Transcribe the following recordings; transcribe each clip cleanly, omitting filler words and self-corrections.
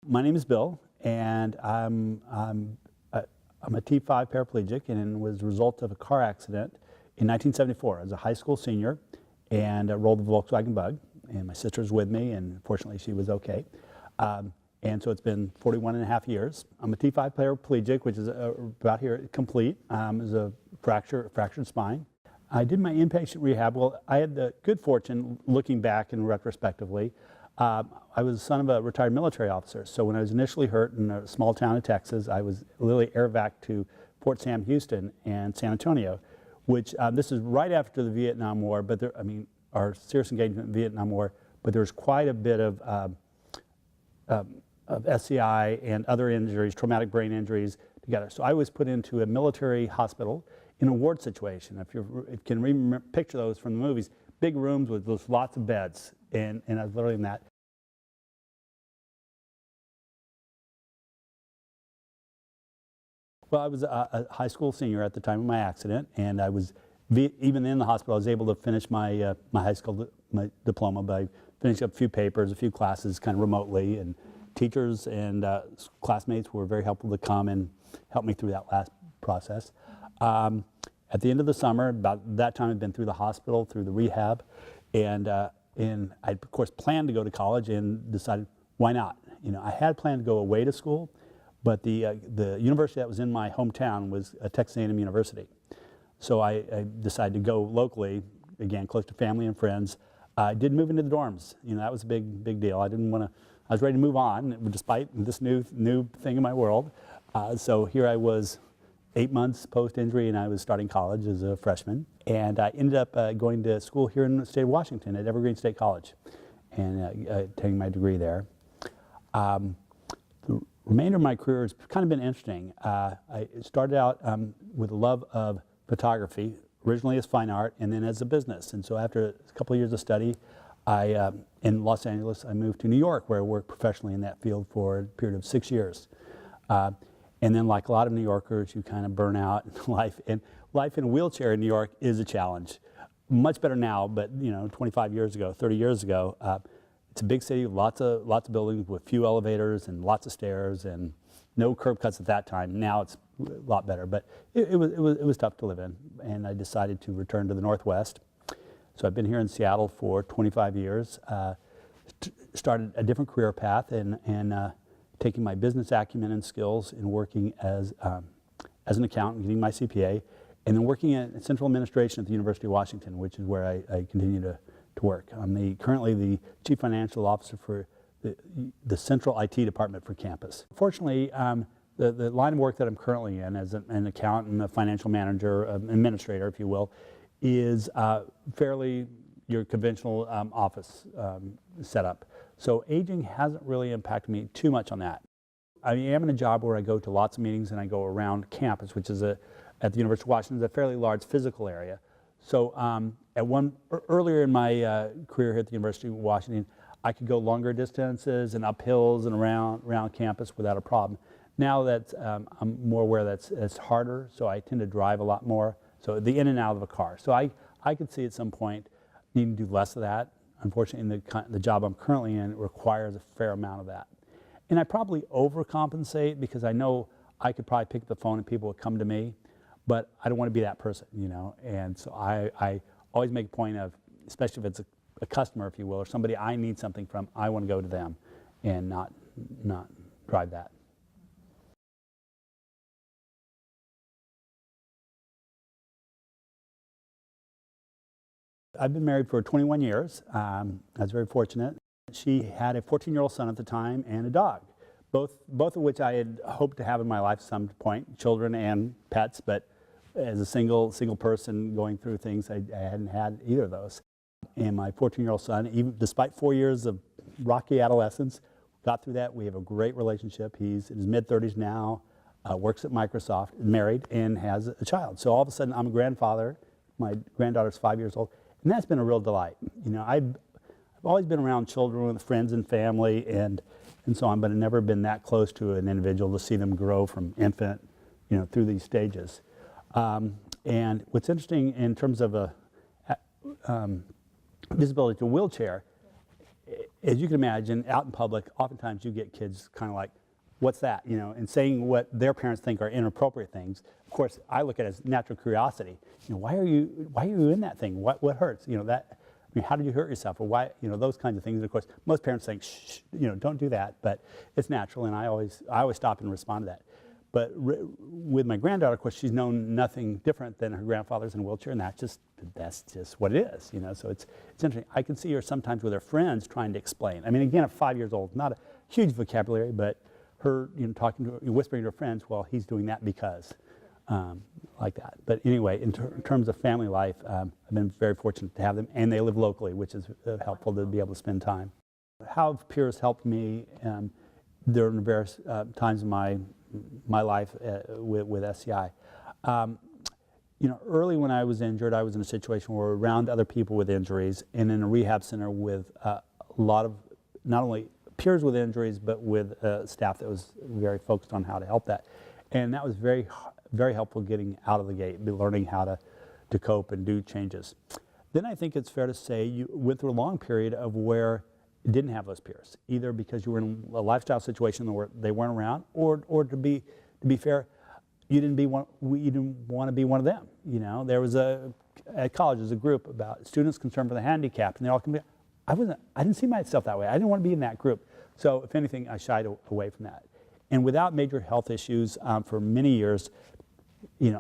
My name is Bill, and I'm a T5 paraplegic, and was a result of a car accident in 1974 as a high school senior, and rolled the Volkswagen Bug. And my sister's with me, and fortunately she was okay. And so it's been 41 and a half years. I'm a T5 paraplegic, which is about here complete. Is a fractured spine. I did my inpatient rehab. Well, I had the good fortune, looking back and retrospectively, I was the son of a retired military officer. So when I was initially hurt in a small town in Texas, I was literally air vac to Fort Sam Houston and San Antonio, which this is right after the Vietnam War, but there, I mean, our serious engagement in the Vietnam War, but there was quite a bit of SCI and other injuries, traumatic brain injuries together. So I was put into a military hospital in a ward situation. If you can picture those from the movies, big rooms with lots of beds, and I was literally in that. Well, I was a high school senior at the time of my accident, and I was, even in the hospital, I was able to finish my my high school diploma by finishing up a few papers, a few classes kind of remotely, and teachers and classmates were very helpful to come and help me through that last process. At the end of the summer, about that time I'd been through the hospital, through the rehab, and I of course planned to go to college and decided, why not? You know, I had planned to go away to school, but the university that was in my hometown was Texas A&M University. So I decided to go locally, again, close to family and friends. I did move into the dorms. You know, that was a big deal. I didn't want to, I was ready to move on, despite this new thing in my world. So here I was, 8 months post-injury, and I was starting college as a freshman. And I ended up going to school here in the state of Washington at Evergreen State College, and taking my degree there. The remainder of my career has kind of been interesting. I started out with a love of photography, originally as fine art, and then as a business. And so after a couple of years of study, in Los Angeles, I moved to New York, where I worked professionally in that field for a period of 6 years. And then, like a lot of New Yorkers, you kind of burn out in life. And life in a wheelchair in New York is a challenge. Much better now, but you know, 25 years ago, 30 years ago, it's a big city, lots of buildings with few elevators and lots of stairs and no curb cuts at that time. Now it's a lot better, but it was tough to live in. And I decided to return to the Northwest. So I've been here in Seattle for 25 years. Started a different career path, and taking my business acumen and skills in working as an accountant, getting my CPA, and then working in central administration at the University of Washington, which is where I continue to work. I'm currently the Chief Financial Officer for the Central IT Department for campus. Fortunately, the line of work that I'm currently in as an accountant, a financial manager, administrator, if you will, is fairly your conventional office setup. So aging hasn't really impacted me too much on that. I am in a job where I go to lots of meetings and I go around campus, which is at the University of Washington, is a fairly large physical area. So earlier in my career here at the University of Washington, I could go longer distances and up hills and around campus without a problem. Now that I'm more aware that it's harder, so I tend to drive a lot more. So the in and out of a car. So I could see at some point needing to do less of that. Unfortunately, the job I'm currently in requires a fair amount of that. And I probably overcompensate because I know I could probably pick up the phone and people would come to me, but I don't want to be that person, you know. And so I always make a point of, especially if it's a customer, if you will, or somebody I need something from, I want to go to them and not drive that. I've been married for 21 years. I was very fortunate. She had a 14-year-old son at the time and a dog, both of which I had hoped to have in my life at some point, children and pets, but as a single person going through things, I hadn't had either of those. And my 14-year-old son, even despite 4 years of rocky adolescence, got through that. We have a great relationship. He's in his mid-30s now, works at Microsoft, married, and has a child. So all of a sudden, I'm a grandfather. My granddaughter's 5 years old. And that's been a real delight. You know, I've always been around children with friends and family and so on, but I've never been that close to an individual to see them grow from infant, you know, through these stages. And what's interesting in terms of a disability to wheelchair, as you can imagine, out in public, oftentimes you get kids kind of like, what's that, and saying what their parents think are inappropriate things. Of course, I look at it as natural curiosity. Why are you in that thing? What hurts? How did you hurt yourself? Or why, those kinds of things. And of course, most parents think, shh, don't do that. But it's natural, and I always stop and respond to that. But with my granddaughter, of course, she's known nothing different than her grandfather's in a wheelchair, and that's just what it is. So it's interesting. I can see her sometimes with her friends trying to explain. I mean, again, at 5 years old, not a huge vocabulary, but her, talking to her, whispering to her friends, well, he's doing that because, like that. But anyway, in terms of family life, I've been very fortunate to have them, and they live locally, which is helpful to be able to spend time. How have peers helped me during various times of my life with SCI? Early when I was injured, I was in a situation where we were around other people with injuries and in a rehab center with a lot of not only peers with injuries, but with staff that was very focused on how to help that. And that was very, very helpful getting out of the gate, learning how to cope and do changes. Then I think it's fair to say you went through a long period of where you didn't have those peers, either because you were in a lifestyle situation where they weren't around, or to be fair, you didn't want to be one of them. There was at college there's a group about students concerned for the handicapped, and they all come together. I didn't see myself that way. I didn't want to be in that group. So if anything, I shied away from that. And without major health issues for many years,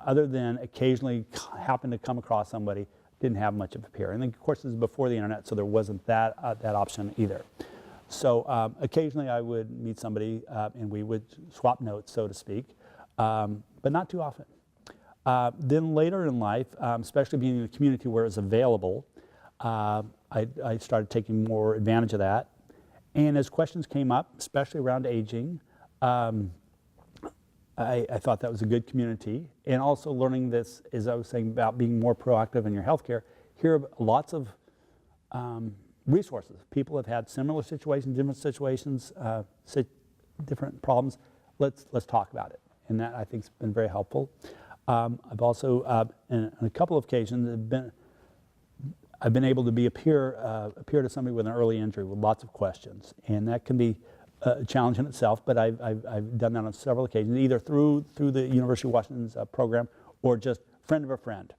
other than occasionally happen to come across somebody, didn't have much of a peer. And then, of course, this is before the internet, so there wasn't that option either. So occasionally I would meet somebody and we would swap notes, so to speak, but not too often. Then later in life, especially being in a community where it's available, I started taking more advantage of that. And as questions came up, especially around aging, I thought that was a good community. And also learning this, as I was saying, about being more proactive in your healthcare. Here are lots of resources. People have had similar situations, different situations, different problems. Let's talk about it. And that, I think, has been very helpful. I've also, on a couple of occasions, I've been able to be a peer to somebody with an early injury with lots of questions, and that can be a challenge in itself. But I've done that on several occasions, either through the University of Washington's program or just friend of a friend.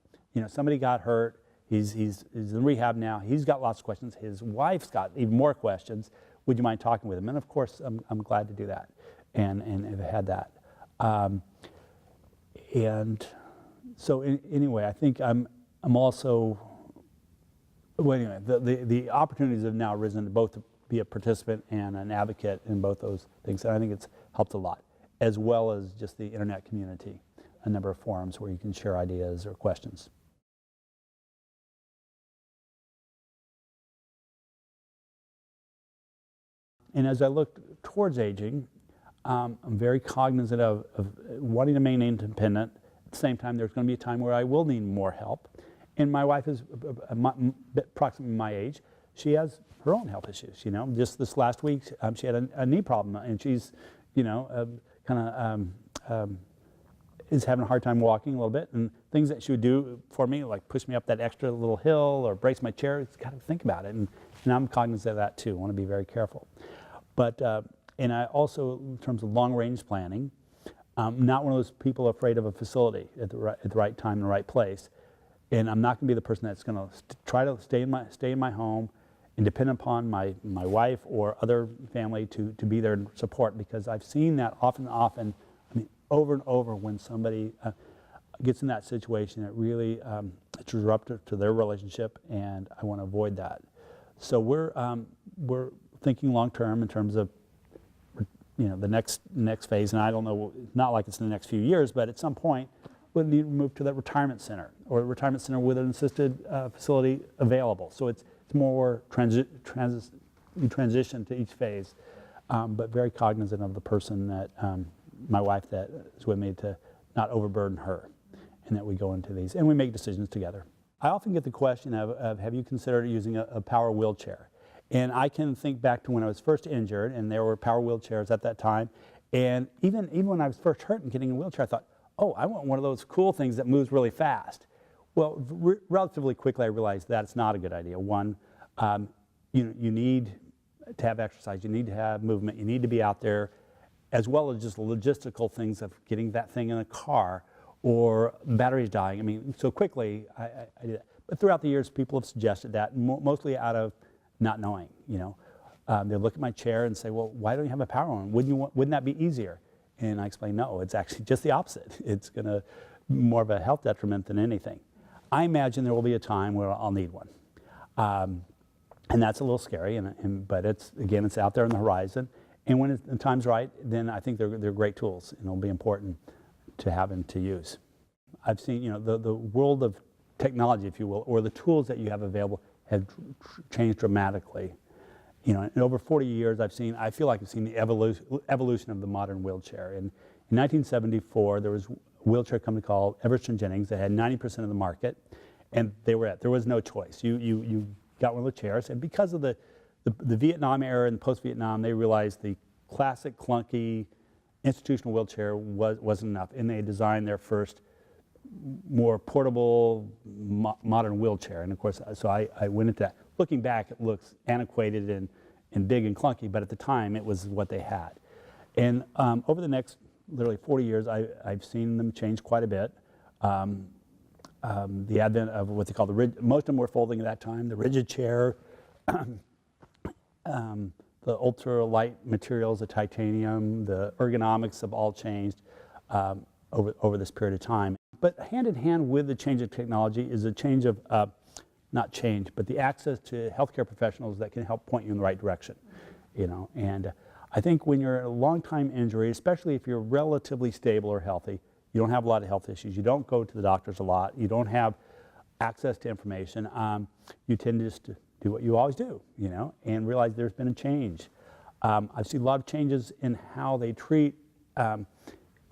Somebody got hurt. He's in rehab now. He's got lots of questions. His wife's got even more questions. Would you mind talking with him? And of course, I'm glad to do that, and I've had that. And so anyway, I think I'm also. Well, anyway, the opportunities have now risen to both to be a participant and an advocate in both those things, and I think it's helped a lot, as well as just the internet community, a number of forums where you can share ideas or questions. And as I look towards aging, I'm very cognizant of wanting to remain independent. At the same time, there's going to be a time where I will need more help. And my wife is approximately my age. She has her own health issues. Just this last week, she had a knee problem, and she's, is having a hard time walking a little bit. And things that she would do for me, like push me up that extra little hill or brace my chair, it's got to think about it. And I'm cognizant of that too. I want to be very careful. But and I also, in terms of long-range planning, I'm not one of those people afraid of a facility at the right time in the right place. And I'm not going to be the person that's going to try to stay in my home and depend upon my wife or other family to be there and support, because I've seen that often, over and over, when somebody gets in that situation, it really it's disruptive to their relationship, and I want to avoid that. So we're thinking long term in terms of the next phase, and I don't know, not like it's in the next few years, but at some point we'll need to move to that retirement center, or a retirement center with an assisted facility available. So it's more transition to each phase, but very cognizant of the person that my wife that is with me, to not overburden her, and that we go into these and we make decisions together. I often get the question of have you considered using a power wheelchair? And I can think back to when I was first injured, and there were power wheelchairs at that time. And even when I was first hurt and getting in a wheelchair, I thought, oh, I want one of those cool things that moves really fast. Well, relatively quickly I realized that's not a good idea. One, you need to have exercise. You need to have movement. You need to be out there, as well as just logistical things of getting that thing in a car or batteries dying. I mean, so quickly, I did that. But throughout the years, people have suggested that, mostly out of not knowing, you know. They look at my chair and say, well, why don't you have a power one? Wouldn't that be easier? And I explain, no, it's actually just the opposite. It's going to more of a health detriment than anything. I imagine there will be a time where I'll need one. And that's a little scary, but it's out there on the horizon. And when the time's right, then I think they're great tools, and it'll be important to have and to use. I've seen, you know, the world of technology, if you will, or the tools that you have available have changed dramatically. You know, in over 40 years, I feel like I've seen the evolution of the modern wheelchair. In 1974, there was a wheelchair company called Everson Jennings that had 90% of the market, and there was no choice. You got one of the chairs, and because of the Vietnam era and post-Vietnam, they realized the classic clunky institutional wheelchair wasn't enough, and they designed their first more portable modern wheelchair. And of course, so I went into that. Looking back, it looks antiquated and big and clunky, but at the time, it was what they had. And over the next literally 40 years, I've seen them change quite a bit. The advent of what they call the rigid, most of them were folding at that time, the rigid chair, the ultra-light materials, the titanium, the ergonomics have all changed over this period of time. But hand in hand with the change of technology is a change of, not change, but the access to healthcare professionals that can help point you in the right direction. You know, and I think when you're in a long-time injury, especially if you're relatively stable or healthy, you don't have a lot of health issues, you don't go to the doctors a lot, you don't have access to information, you tend to just do what you always do, you know, and realize there's been a change. I've seen a lot of changes in how they treat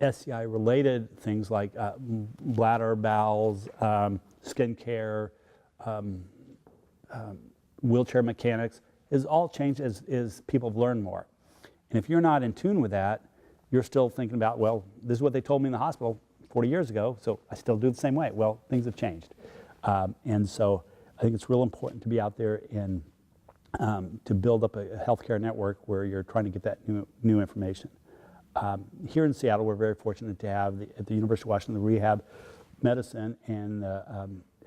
SCI-related things like bladder, bowels, skin care, wheelchair mechanics, is all changed as people have learned more. And if you're not in tune with that, you're still thinking about, well, this is what they told me in the hospital 40 years ago, so I still do the same way. Well, things have changed. And so I think it's real important to be out there and to build up a healthcare network where you're trying to get that new information. Here in Seattle, we're very fortunate to have at the University of Washington, the rehab medicine and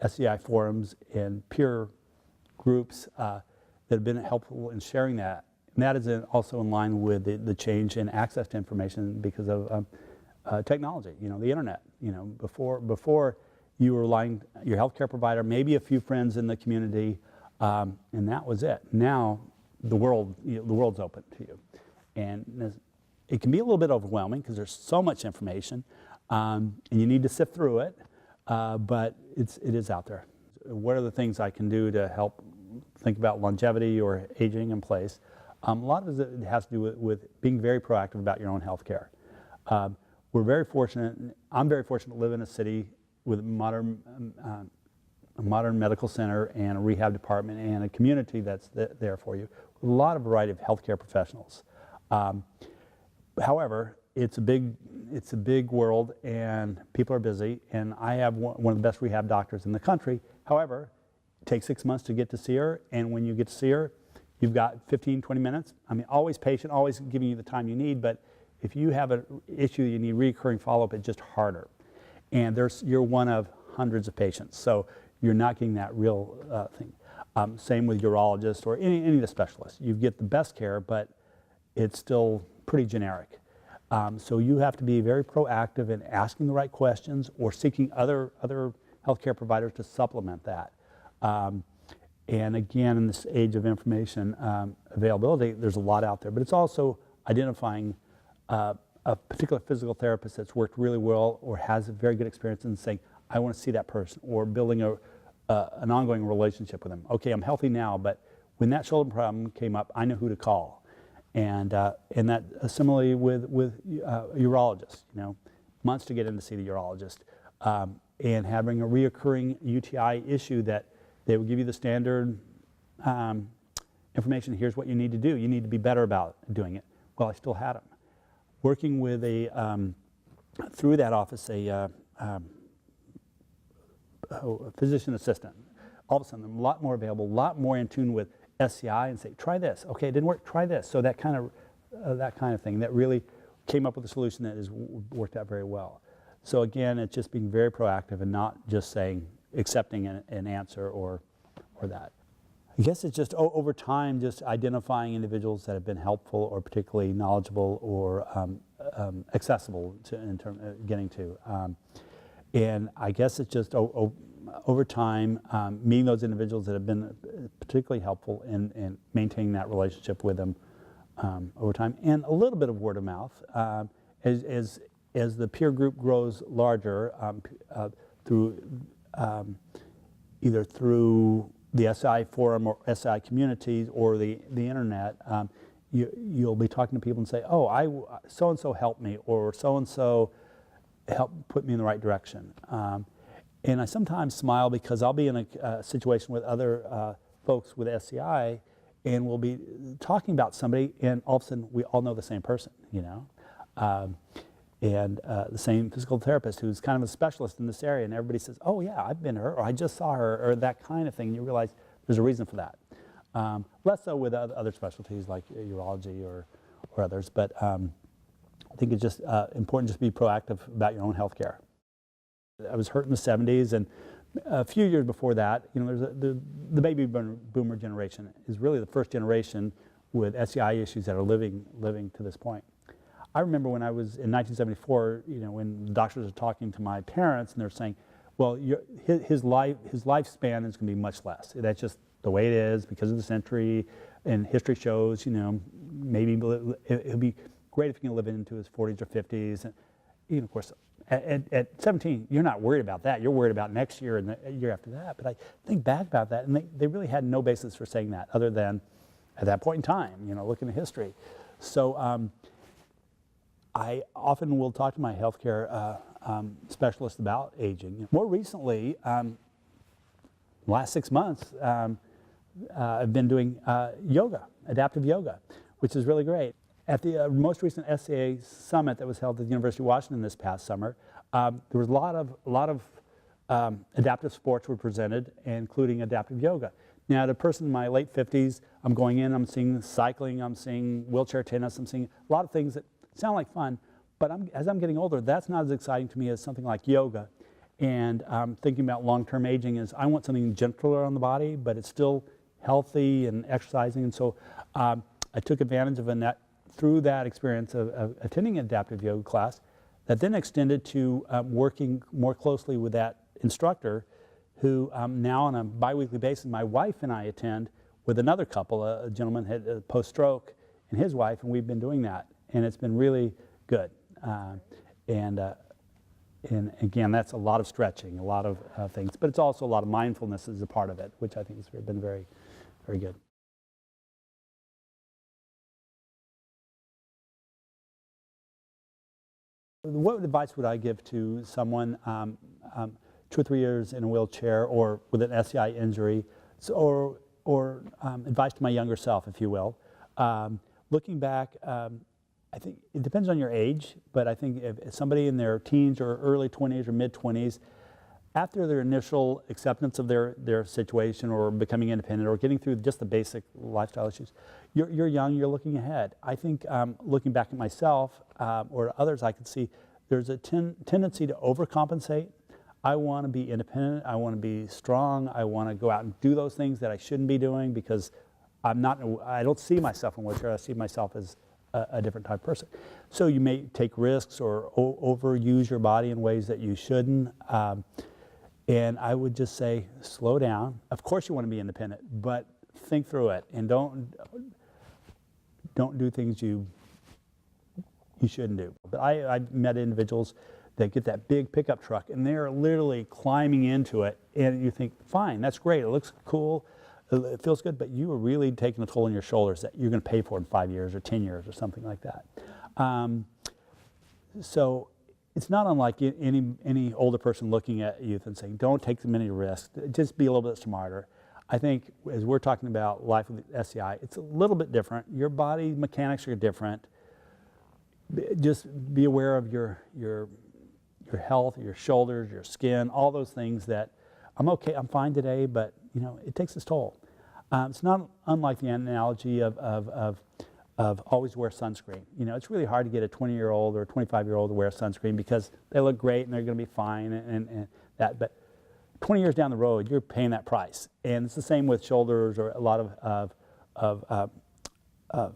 SCI forums and peer groups that have been helpful in sharing that. And that is also in line with the change in access to information because of technology, you know, the internet. You know, before you were relying on your healthcare provider, maybe a few friends in the community, and that was it. Now the world's open to you, and it can be a little bit overwhelming because there's so much information, and you need to sift through it. But it is out there. What are the things I can do to help think about longevity or aging in place? A lot of it has to do with being very proactive about your own health care. We're very fortunate, I'm very fortunate to live in a city with a modern medical center and a rehab department and a community that's there for you, with a lot of variety of healthcare professionals. However, it's a big world and people are busy, and I have one of the best rehab doctors in the country. However, it takes 6 months to get to see her, and when you get to see her, you've got 15, 20 minutes. I mean, always patient, always giving you the time you need, but if you have an issue you need recurring follow-up, it's just harder. And you're one of hundreds of patients, so you're not getting that real thing. Same with urologists or any of the specialists. You get the best care, but it's still pretty generic. So you have to be very proactive in asking the right questions or seeking other healthcare providers to supplement that. And again, in this age of information availability, there's a lot out there, but it's also identifying a particular physical therapist that's worked really well or has a very good experience and saying, I want to see that person, or building an ongoing relationship with them. Okay, I'm healthy now, but when that shoulder problem came up, I know who to call. And that similarly with urologists, you know, months to get in to see the urologist, and having a reoccurring UTI issue that they will give you the standard information. Here's what you need to do. You need to be better about doing it. Well, I still had them. Working with through that office, a physician assistant. All of a sudden, a lot more available, a lot more in tune with SCI and say, try this. Okay, it didn't work, try this. So that kind of thing that really came up with a solution that has worked out very well. So again, it's just being very proactive and not just saying, accepting an answer or that. I guess it's just over time, just identifying individuals that have been helpful or particularly knowledgeable or accessible in terms of getting to. And I guess it's just over time, meeting those individuals that have been particularly helpful in maintaining that relationship with them over time, and a little bit of word of mouth. As the peer group grows larger, either through the SI forum or SI communities or the internet, you'll be talking to people and say, oh, so-and-so helped me, or so-and-so helped put me in the right direction. And I sometimes smile because I'll be in a situation with other folks with SCI, and we'll be talking about somebody, and all of a sudden we all know the same person, you know? And the same physical therapist who's kind of a specialist in this area, and everybody says, oh yeah, I've been to her, or I just saw her, or that kind of thing, and you realize there's a reason for that. Less so with other specialties like urology or others, but I think it's just important just to be proactive about your own health care. I was hurt in the 70s, and a few years before that, you know, the baby boomer generation is really the first generation with SCI issues that are living to this point. I remember when I was in 1974, you know, when the doctors were talking to my parents and they're saying, well, his lifespan is going to be much less. That's just the way it is because of the century, and history shows, you know, maybe it'll be great if he can live into his 40s or 50s. And, you know, of course, at 17, you're not worried about that. You're worried about next year and the year after that. But I think back about that, and they really had no basis for saying that other than at that point in time, you know, looking at history. So I often will talk to my healthcare specialist about aging. More recently, last 6 months, I've been doing yoga, adaptive yoga, which is really great. At the most recent SCA summit that was held at the University of Washington this past summer, there was a lot of adaptive sports were presented, including adaptive yoga. Now, the person in my late 50s, I'm going in, I'm seeing cycling, I'm seeing wheelchair tennis, I'm seeing a lot of things that sound like fun, but as I'm getting older, that's not as exciting to me as something like yoga. And thinking about long-term aging is I want something gentler on the body, but it's still healthy and exercising. And so I took advantage of through that experience of attending an adaptive yoga class that then extended to working more closely with that instructor who now on a biweekly basis, my wife and I attend with another couple. A gentleman had a post-stroke and his wife, and we've been doing that. And it's been really good. And again, that's a lot of stretching, a lot of things, but it's also a lot of mindfulness as a part of it, which I think has been very, very good. What advice would I give to someone 2 or 3 years in a wheelchair or with an SCI injury, or advice to my younger self, if you will? Looking back, I think it depends on your age, but I think if somebody in their teens or early 20s or mid-20s, after their initial acceptance of their situation or becoming independent or getting through just the basic lifestyle issues, you're young, you're looking ahead. I think looking back at myself or others, I could see there's a tendency to overcompensate. I want to be independent, I want to be strong, I want to go out and do those things that I shouldn't be doing because I don't see myself in a wheelchair, I see myself as a different type of person. So you may take risks or overuse your body in ways that you shouldn't. And I would just say, slow down. Of course you want to be independent, but think through it and don't do things you shouldn't do. But I've met individuals that get that big pickup truck and they're literally climbing into it, and you think, fine, that's great, it looks cool, it feels good, but you are really taking a toll on your shoulders that you're going to pay for in 5 years or 10 years or something like that. So it's not unlike any older person looking at youth and saying, don't take too many risks, just be a little bit smarter. I think as we're talking about life with SCI, it's a little bit different. Your body mechanics are different. Just be aware of your health, your shoulders, your skin, all those things that I'm okay, I'm fine today, but you know, it takes its toll. It's not unlike the analogy of always wear sunscreen. You know, it's really hard to get a 20-year-old or a 25-year-old to wear sunscreen because they look great and they're going to be fine and that. But 20 years down the road, you're paying that price. And it's the same with shoulders or a lot of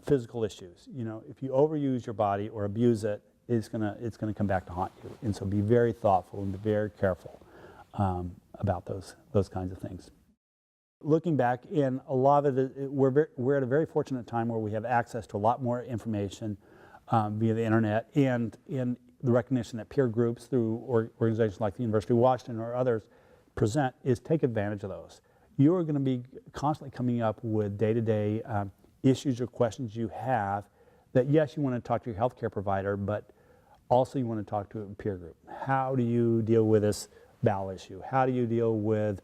physical issues. You know, if you overuse your body or abuse it, it's gonna come back to haunt you. And so be very thoughtful and be very careful about those kinds of things. Looking back, in a lot of it, we're at a very fortunate time where we have access to a lot more information via the internet, and in the recognition that peer groups through organizations like the University of Washington or others present is take advantage of those. You are going to be constantly coming up with day-to-day issues or questions you have that, yes, you want to talk to your healthcare provider, but also you want to talk to a peer group. How do you deal with this bowel issue? How do you deal with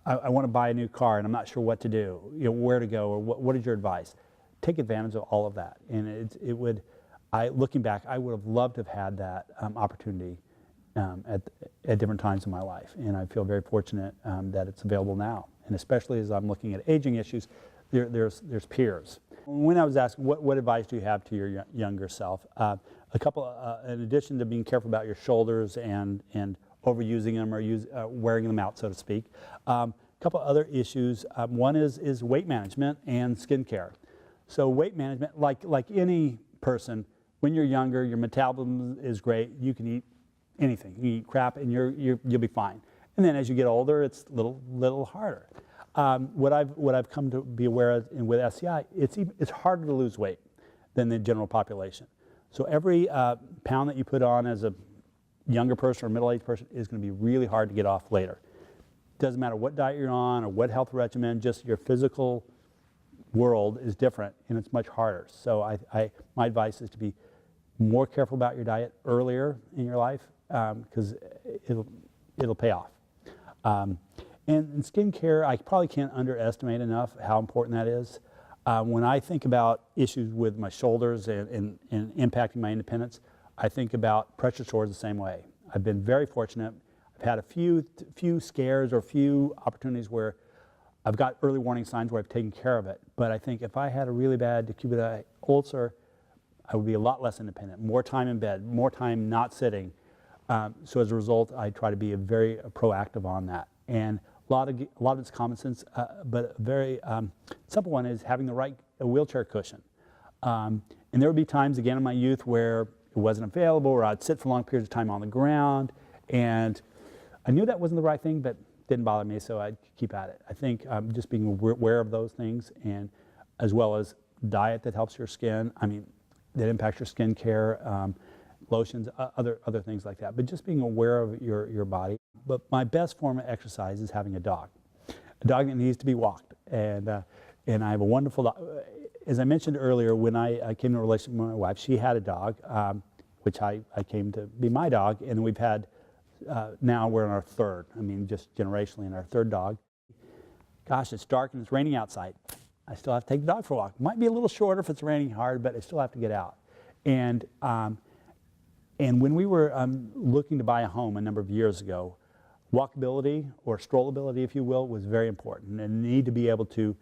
I want to buy a new car and I'm not sure what to do, you know, where to go, or what is your advice? Take advantage of all of that. And looking back, I would have loved to have had that opportunity at different times in my life. And I feel very fortunate that it's available now. And especially as I'm looking at aging issues, there's peers. When I was asked, what advice do you have to your younger self? In addition to being careful about your shoulders and overusing them or wearing them out, so to speak. A couple other issues. One is weight management and skincare. So weight management, like any person, when you're younger, your metabolism is great. You can eat anything. You can eat crap and you'll be fine. And then as you get older, it's a little harder. What I've come to be aware of with SCI, it's harder to lose weight than the general population. So every pound that you put on as a younger person or middle-aged person is going to be really hard to get off later. Doesn't matter what diet you're on or what health regimen, just your physical world is different and it's much harder. So my advice is to be more careful about your diet earlier in your life because it'll pay off. And in skincare, I probably can't underestimate enough how important that is. When I think about issues with my shoulders and impacting my independence, I think about pressure sores the same way. I've been very fortunate. I've had a few scares or few opportunities where I've got early warning signs where I've taken care of it. But I think if I had a really bad decubitus ulcer, I would be a lot less independent, more time in bed, more time not sitting. So as a result, I try to be very proactive on that. And a lot of it's common sense, but a very simple one is having the right wheelchair cushion. And there would be times, again, in my youth where it wasn't available, or I'd sit for long periods of time on the ground, and I knew that wasn't the right thing, but it didn't bother me, so I'd keep at it. I think just being aware of those things, and as well as diet that helps your skin, that impacts your skin care, lotions, other things like that. But just being aware of your body. But my best form of exercise is having a dog that needs to be walked, and I have a wonderful dog. As I mentioned earlier, when I came to a relationship with my wife, she had a dog, which I came to be my dog, and we've had, now we're in our third, just generationally in our third dog. Gosh, it's dark and it's raining outside. I still have to take the dog for a walk. It might be a little shorter if it's raining hard, but I still have to get out. And when we were looking to buy a home a number of years ago, walkability or strollability, if you will, was very important, and the need to be able to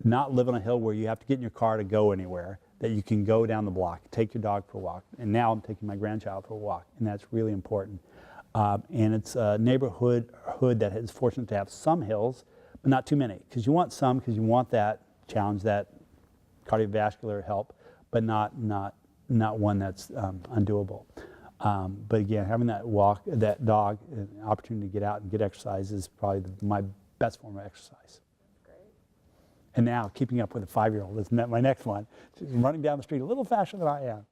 not live on a hill where you have to get in your car to go anywhere, that you can go down the block, take your dog for a walk. And now I'm taking my grandchild for a walk, and that's really important. And it's a neighborhood that is fortunate to have some hills, but not too many, because you want some, because you want that challenge, that cardiovascular help, but not one that's undoable. But again, having that dog, an opportunity to get out and get exercise is probably my best form of exercise. And now, keeping up with a 5-year-old is my next one. She's running down the street a little faster than I am.